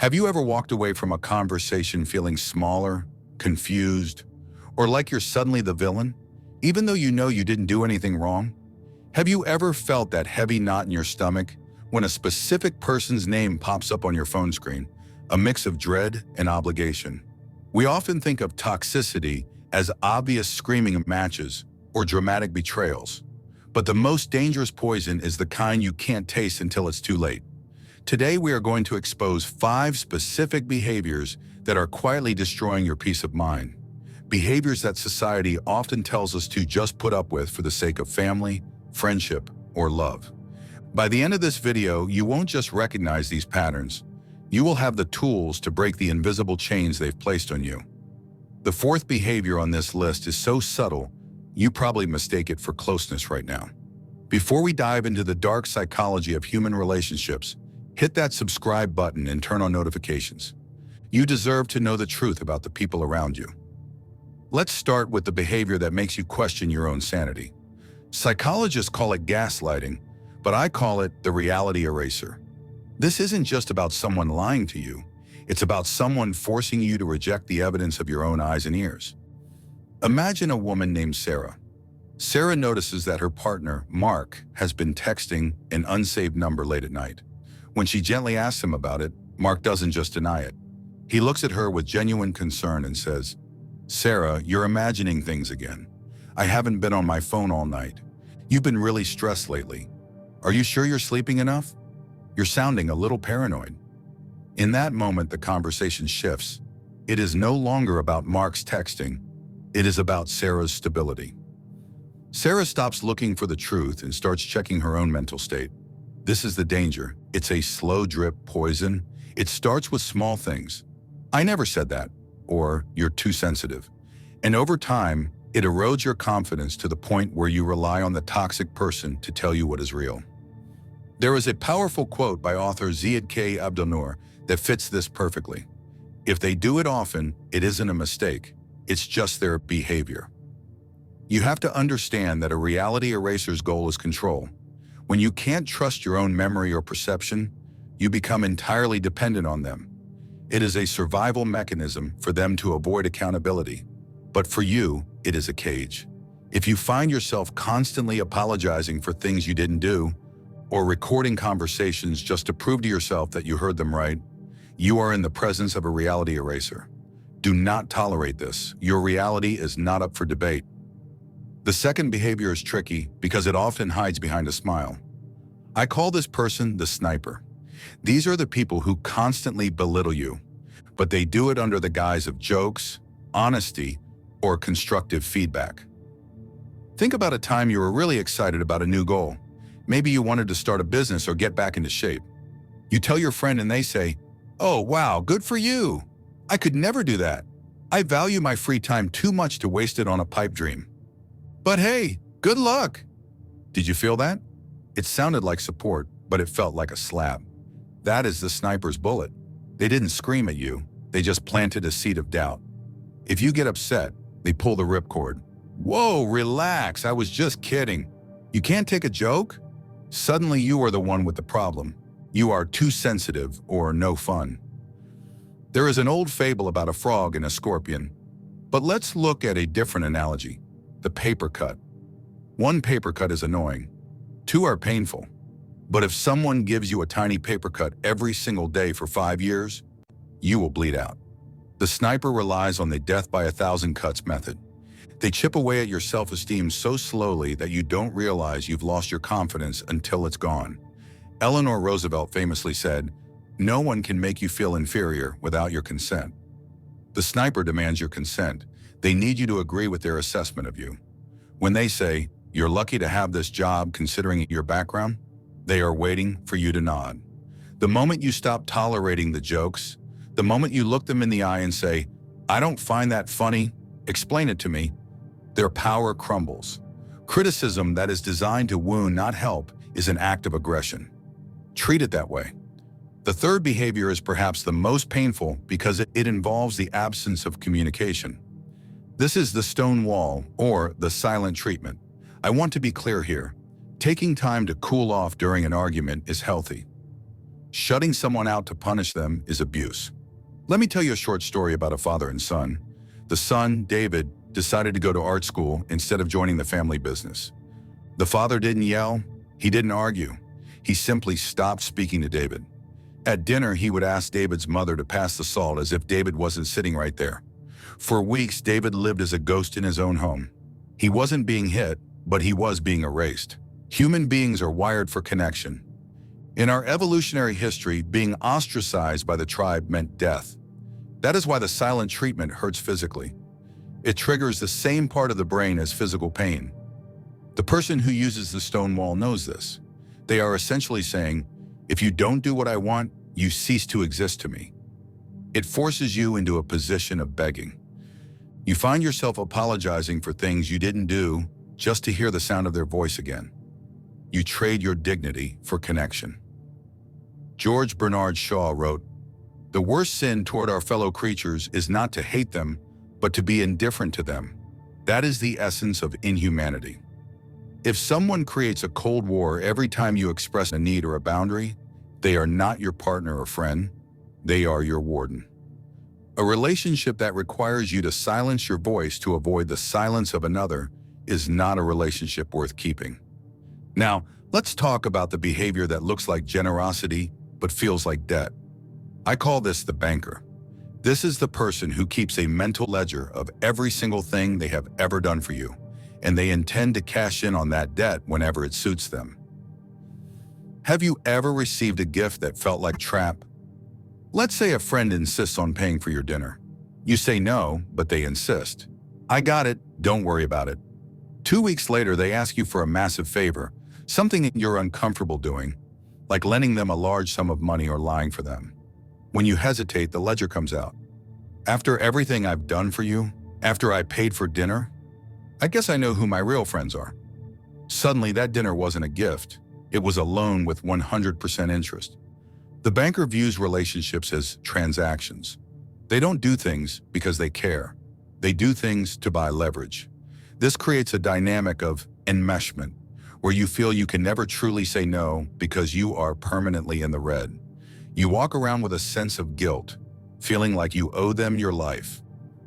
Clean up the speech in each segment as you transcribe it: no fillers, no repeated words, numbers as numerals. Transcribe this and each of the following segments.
Have you ever walked away from a conversation feeling smaller, confused, or like you're suddenly the villain, even though you know you didn't do anything wrong? Have you ever felt that heavy knot in your stomach when a specific person's name pops up on your phone screen, a mix of dread and obligation? We often think of toxicity as obvious screaming matches or dramatic betrayals, but the most dangerous poison is the kind you can't taste until it's too late. Today, we are going to expose 5 specific behaviors that are quietly destroying your peace of mind. Behaviors that society often tells us to just put up with for the sake of family, friendship, or love. By the end of this video, you won't just recognize these patterns. You will have the tools to break the invisible chains they've placed on you. The 4th behavior on this list is so subtle, you probably mistake it for closeness right now. Before we dive into the dark psychology of human relationships, hit that subscribe button and turn on notifications. You deserve to know the truth about the people around you. Let's start with the behavior that makes you question your own sanity. Psychologists call it gaslighting, but I call it the reality eraser. This isn't just about someone lying to you. It's about someone forcing you to reject the evidence of your own eyes and ears. Imagine a woman named Sarah. Sarah notices that her partner, Mark, has been texting an unsaved number late at night. When she gently asks him about it, Mark doesn't just deny it. He looks at her with genuine concern and says, "Sarah, you're imagining things again. I haven't been on my phone all night. You've been really stressed lately. Are you sure you're sleeping enough? You're sounding a little paranoid." In that moment, the conversation shifts. It is no longer about Mark's texting. It is about Sarah's stability. Sarah stops looking for the truth and starts checking her own mental state. This is the danger. It's a slow drip poison. It starts with small things. "I never said that," or "You're too sensitive." And over time, it erodes your confidence to the point where you rely on the toxic person to tell you what is real. There is a powerful quote by author Ziad K. Abdelnour that fits this perfectly. If they do it often, it isn't a mistake. It's just their behavior. You have to understand that a reality eraser's goal is control. When you can't trust your own memory or perception, you become entirely dependent on them. It is a survival mechanism for them to avoid accountability. But for you, it is a cage. If you find yourself constantly apologizing for things you didn't do, or recording conversations just to prove to yourself that you heard them right, you are in the presence of a reality eraser. Do not tolerate this. Your reality is not up for debate. The second behavior is tricky because it often hides behind a smile. I call this person the sniper. These are the people who constantly belittle you, but they do it under the guise of jokes, honesty, or constructive feedback. Think about a time you were really excited about a new goal. Maybe you wanted to start a business or get back into shape. You tell your friend and they say, "Oh, wow, good for you. I could never do that. I value my free time too much to waste it on a pipe dream. But hey, good luck." Did you feel that? It sounded like support, but it felt like a slap. That is the sniper's bullet. They didn't scream at you. They just planted a seed of doubt. If you get upset, they pull the ripcord. "Whoa, relax, I was just kidding. You can't take a joke?" Suddenly you are the one with the problem. You are too sensitive or no fun. There is an old fable about a frog and a scorpion. But let's look at a different analogy. The paper cut. 1 paper cut is annoying. 2 are painful. But if someone gives you a tiny paper cut every single day for 5 years, you will bleed out. The sniper relies on the death by 1,000 cuts method. They chip away at your self-esteem so slowly that you don't realize you've lost your confidence until it's gone. Eleanor Roosevelt famously said, "No one can make you feel inferior without your consent." The sniper demands your consent. They need you to agree with their assessment of you. When they say, "You're lucky to have this job considering your background," they are waiting for you to nod. The moment you stop tolerating the jokes, the moment you look them in the eye and say, "I don't find that funny, explain it to me," their power crumbles. Criticism that is designed to wound, not help, is an act of aggression. Treat it that way. The third behavior is perhaps the most painful because it involves the absence of communication. This is the stone wall, or the silent treatment. I want to be clear here. Taking time to cool off during an argument is healthy. Shutting someone out to punish them is abuse. Let me tell you a short story about a father and son. The son, David, decided to go to art school instead of joining the family business. The father didn't yell, he didn't argue. He simply stopped speaking to David. At dinner, he would ask David's mother to pass the salt as if David wasn't sitting right there. For weeks, David lived as a ghost in his own home. He wasn't being hit, but he was being erased. Human beings are wired for connection. In our evolutionary history, being ostracized by the tribe meant death. That is why the silent treatment hurts physically. It triggers the same part of the brain as physical pain. The person who uses the stone wall knows this. They are essentially saying, if you don't do what I want, you cease to exist to me. It forces you into a position of begging. You find yourself apologizing for things you didn't do just to hear the sound of their voice again. You trade your dignity for connection. George Bernard Shaw wrote, "The worst sin toward our fellow creatures is not to hate them, but to be indifferent to them. That is the essence of inhumanity." If someone creates a cold war every time you express a need or a boundary, they are not your partner or friend, they are your warden. A relationship that requires you to silence your voice to avoid the silence of another is not a relationship worth keeping. Now, let's talk about the behavior that looks like generosity but feels like debt. I call this the banker. This is the person who keeps a mental ledger of every single thing they have ever done for you, and they intend to cash in on that debt whenever it suits them. Have you ever received a gift that felt like a trap? Let's say a friend insists on paying for your dinner. You say no, but they insist. "I got it, don't worry about it." 2 weeks later, they ask you for a massive favor, something you're uncomfortable doing, like lending them a large sum of money or lying for them. When you hesitate, the ledger comes out. "After everything I've done for you, after I paid for dinner, I guess I know who my real friends are." Suddenly, that dinner wasn't a gift. It was a loan with 100% interest. The banker views relationships as transactions. They don't do things because they care. They do things to buy leverage. This creates a dynamic of enmeshment, where you feel you can never truly say no because you are permanently in the red. You walk around with a sense of guilt, feeling like you owe them your life.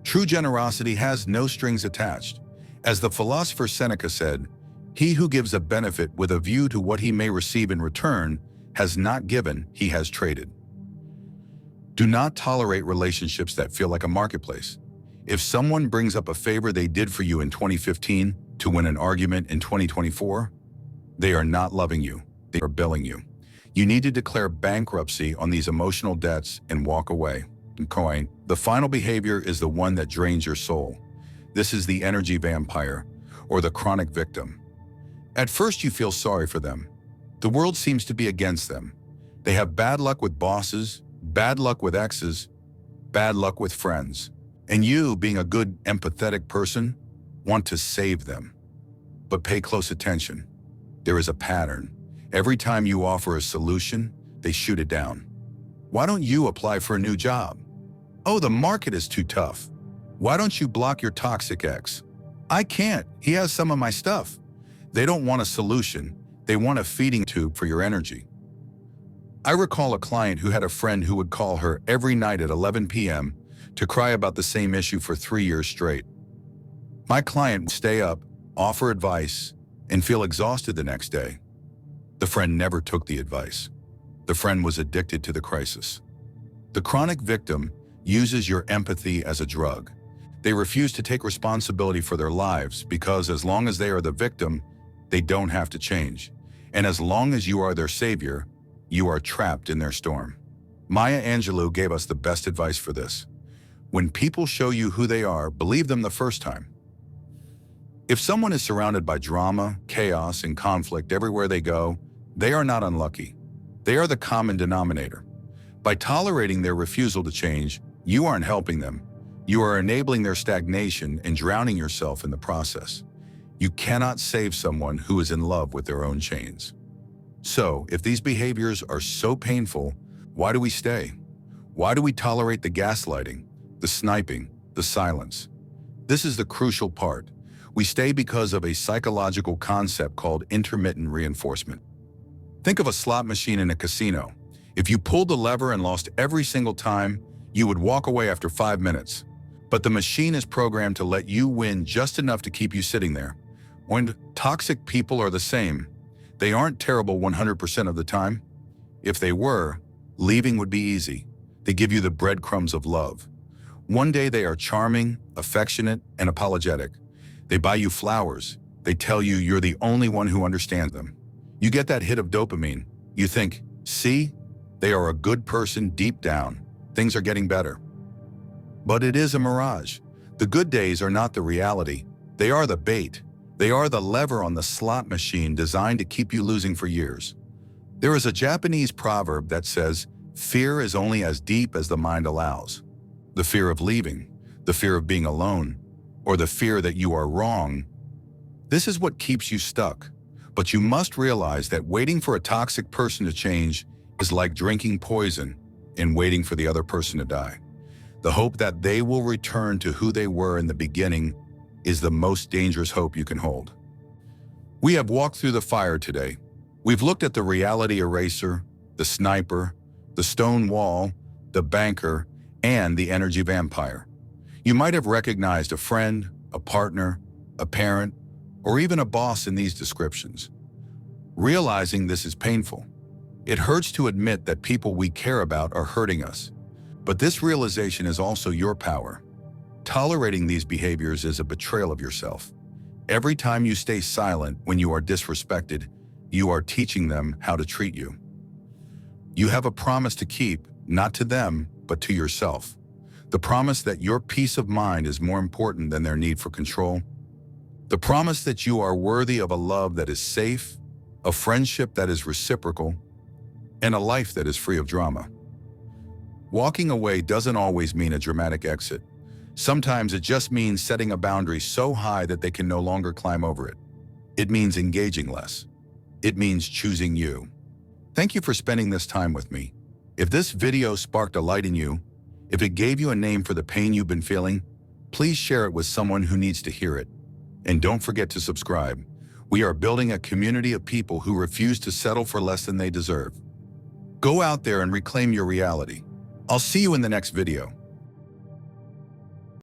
True generosity has no strings attached. As the philosopher Seneca said, "He who gives a benefit with a view to what he may receive in return has not given, he has traded." Do not tolerate relationships that feel like a marketplace. If someone brings up a favor they did for you in 2015 to win an argument in 2024, they are not loving you, they are billing you. You need to declare bankruptcy on these emotional debts and walk away. The final behavior is the one that drains your soul. This is the energy vampire, or the chronic victim. At first you feel sorry for them. The world seems to be against them. They have bad luck with bosses, bad luck with exes, bad luck with friends. And you, being a good, empathetic person, want to save them. But pay close attention. There is a pattern. Every time you offer a solution, they shoot it down. "Why don't you apply for a new job?" "Oh, the market is too tough." "Why don't you block your toxic ex?" "I can't, he has some of my stuff." They don't want a solution. They want a feeding tube for your energy. I recall a client who had a friend who would call her every night at 11 p.m. to cry about the same issue for 3 years straight. My client would stay up, offer advice, and feel exhausted the next day. The friend never took the advice. The friend was addicted to the crisis. The chronic victim uses your empathy as a drug. They refuse to take responsibility for their lives because as long as they are the victim, they don't have to change. And as long as you are their savior, you are trapped in their storm. Maya Angelou gave us the best advice for this. When people show you who they are, believe them the first time. If someone is surrounded by drama, chaos, and conflict everywhere they go, they are not unlucky. They are the common denominator. By tolerating their refusal to change, you aren't helping them. You are enabling their stagnation and drowning yourself in the process. You cannot save someone who is in love with their own chains. So, if these behaviors are so painful, why do we stay? Why do we tolerate the gaslighting, the sniping, the silence? This is the crucial part. We stay because of a psychological concept called intermittent reinforcement. Think of a slot machine in a casino. If you pulled the lever and lost every single time, you would walk away after 5 minutes. But the machine is programmed to let you win just enough to keep you sitting there. And toxic people are the same. They aren't terrible 100% of the time. If they were, leaving would be easy. They give you the breadcrumbs of love. One day they are charming, affectionate, and apologetic. They buy you flowers. They tell you you're the only one who understands them. You get that hit of dopamine. You think, see, they are a good person deep down. Things are getting better. But it is a mirage. The good days are not the reality. They are the bait. They are the lever on the slot machine designed to keep you losing for years. There is a Japanese proverb that says, fear is only as deep as the mind allows. The fear of leaving, the fear of being alone, or the fear that you are wrong. This is what keeps you stuck. But you must realize that waiting for a toxic person to change is like drinking poison and waiting for the other person to die. The hope that they will return to who they were in the beginning is the most dangerous hope you can hold. We have walked through the fire today. We've looked at the reality eraser, the sniper, the stone wall, the banker, and the energy vampire. You might have recognized a friend, a partner, a parent, or even a boss in these descriptions. Realizing this is painful. It hurts to admit that people we care about are hurting us. But this realization is also your power. Tolerating these behaviors is a betrayal of yourself. Every time you stay silent when you are disrespected, you are teaching them how to treat you. You have a promise to keep, not to them, but to yourself. The promise that your peace of mind is more important than their need for control. The promise that you are worthy of a love that is safe, a friendship that is reciprocal, and a life that is free of drama. Walking away doesn't always mean a dramatic exit. Sometimes it just means setting a boundary so high that they can no longer climb over it. It means engaging less. It means choosing you. Thank you for spending this time with me. If this video sparked a light in you, if it gave you a name for the pain you've been feeling, please share it with someone who needs to hear it. And don't forget to subscribe. We are building a community of people who refuse to settle for less than they deserve. Go out there and reclaim your reality. I'll see you in the next video.